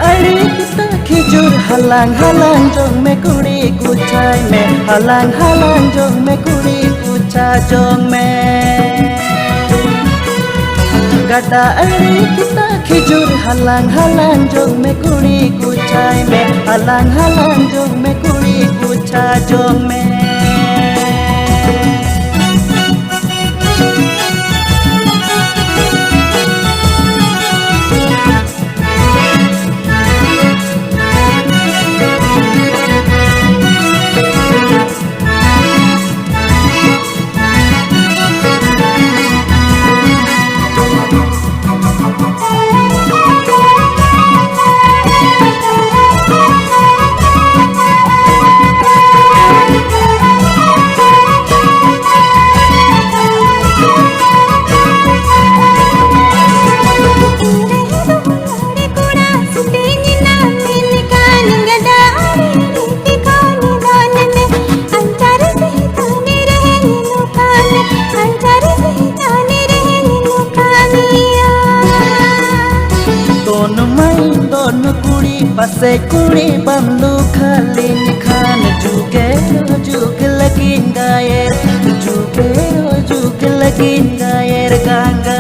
अड़ी kita khijur halang halang jong me kuri kuchai me halang halang jong me kuri kucha jong me gada अड़ी kita khijur halang halang jong me kuri kuchai me halang halang jong me kuri kucha jong me Pasai kuri bamlu khalin khan juge lagin gayer juge lagin gayer ganga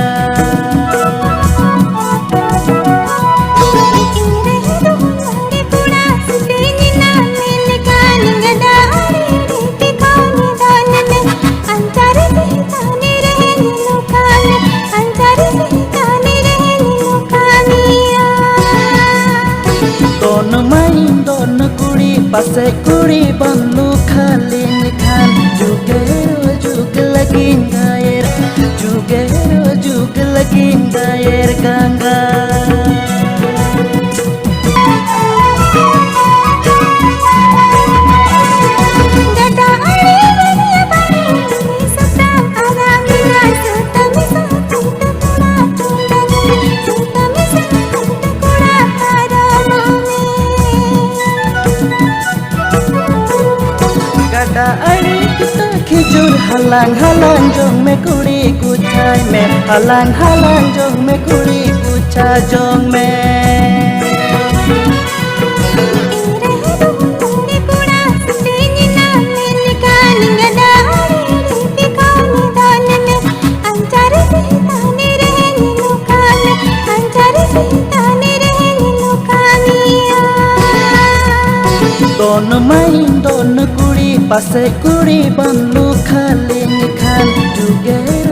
Pasai kuri bamlu khalin khan juge lagin gayer ganga अड़ी kita khijur halang halang jong me kuri kuchai me halang halang jong me kuri kucha jong me Don kuri pasai kuri bamlu khalin khan juge